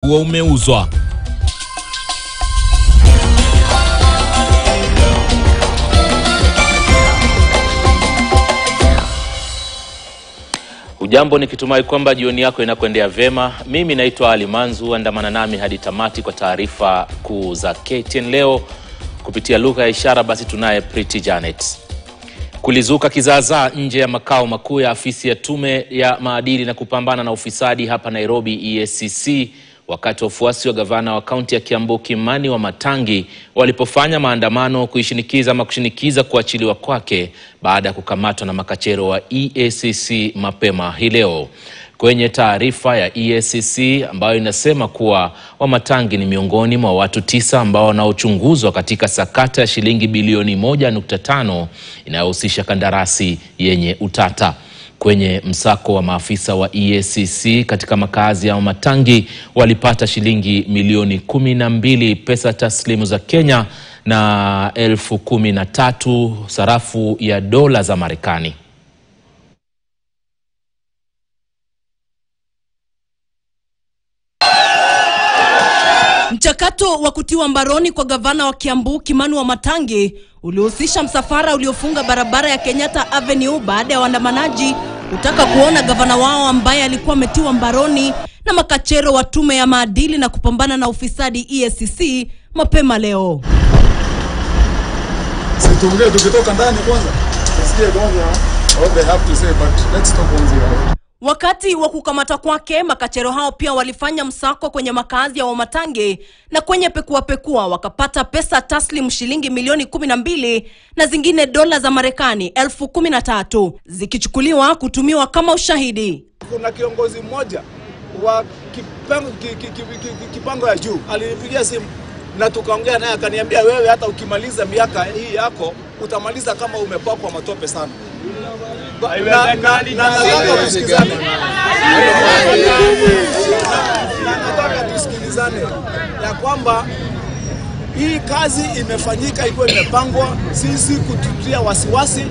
umeuzwa. Ujambo, nikitumai kwamba jioni yako inakwendea vema. Mimi naitwa Ali Manzu, andamana nami hadi tamati kwa taarifa kuu za KTN leo kupitia lugha ya ishara. Basi tunaye Pretty Janet. Kulizuka kizaazaa nje ya makao makuu ya afisi ya tume ya maadili na kupambana na ufisadi hapa Nairobi EACC wakati wafuasi wa gavana wa kaunti ya Kiambu Kimani Wamatangi walipofanya maandamano kushinikiza kuachiliwa kwake baada ya kukamatwa na makachero wa EACC mapema hii leo. Kwenye taarifa ya EACC ambayo inasema kuwa Wamatangi ni miongoni mwa watu 9 ambao wanaochunguzwa katika sakata ya shilingi bilioni 1.5 inayohusisha kandarasi yenye utata. Kwenye msako wa maafisa wa EACC katika makazi ya Wamatangi walipata shilingi milioni 12 pesa taslimu za Kenya na 13,000 sarafu ya dola za Marekani. Mchakato wa kutiwa mbaroni kwa gavana wa Kiambu Kimani Wamatangi ulihusisha msafara uliofunga barabara ya Kenyatta Avenue baada ya waandamanaji kutaka kuona gavana wao ambaye alikuwa ametiwa mbaroni na makachero wa tume ya maadili na kupambana na ufisadi EACC mapema leo. Situongee tukitoka ndani kwanza. Tusikie kwanza what they have to say, but let's talk kwanza. Wakati wa kukamata kwake, makachero hao pia walifanya msako kwenye makazi ya Wamatangi na kwenye pekua wakapata pesa taslim shilingi milioni 12 na zingine dola za Marekani 13,000 zikichukuliwa kutumiwa kama ushahidi. Kuna kiongozi mmoja wa kipango ya juu alinipigia simu na tukaongea naye, akaniambia wewe hata ukimaliza miaka hii yako utamaliza kama umepakwa matope sana. Nataka tusikilizane ya kwamba hii kazi imefanyika, iko imepangwa, sisi kututia wasiwasi,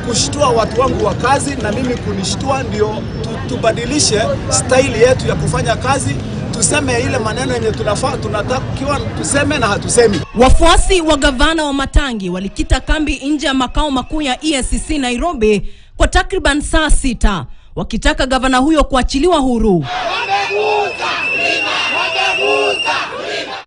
kushtua watu wangu wa kazi na mimi kunishtua, ndio tubadilishe style yetu ya kufanya kazi. Tuseme ile maneno yenye tunatakiwa tuseme na hatusemi. Wafuasi wa gavana Wamatangi walikita kambi nje ya makao makuu ya EACC Nairobi kwa takriban saa 6 wakitaka gavana huyo kuachiliwa huru.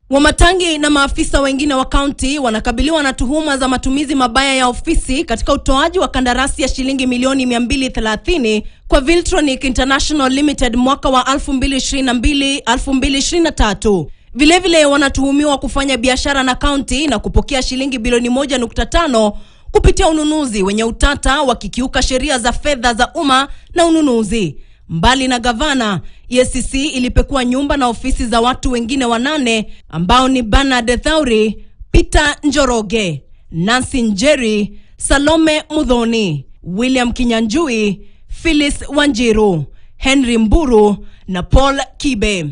Wamatangi na maafisa wengine wa kaunti wanakabiliwa na tuhuma za matumizi mabaya ya ofisi katika utoaji wa kandarasi ya shilingi milioni 230 kwa Viltronic International Limited mwaka wa 2022-2023. Vilevile wanatuhumiwa kufanya biashara na kaunti na kupokea shilingi bilioni 1.5 kupitia ununuzi wenye utata, wakikiuka sheria za fedha za umma na ununuzi. Mbali na gavana, EACC ilipekua nyumba na ofisi za watu wengine 8 ambao ni Bernard Thauri, Peter Njoroge, Nancy Njeri, Salome Mudhoni, William Kinyanjui, Phyllis Wanjiru, Henry Mburu na Paul Kibe.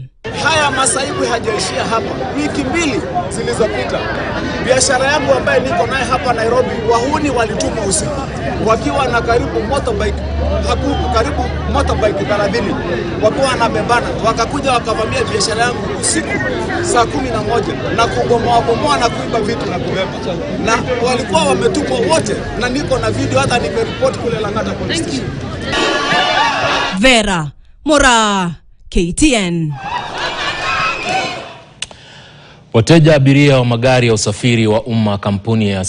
Haya masaibu hajaishia hapa. Wiki 2 zilizopita biashara yangu ambaye niko naye hapa Nairobi, wahuni walituma usiku wakiwa na karibu motorbike 30 wakiwa wanabebana, wakakuja wakavamia biashara yangu usiku saa 11 na kubomoa na kuiba vitu na kubeba, na walikuwa wametupwa wote, na niko na video hata nimeripoti kule Lang'ata Police Station. Vera Mora, KTN. Wateja abiria wa magari ya usafiri wa umma kampuni ya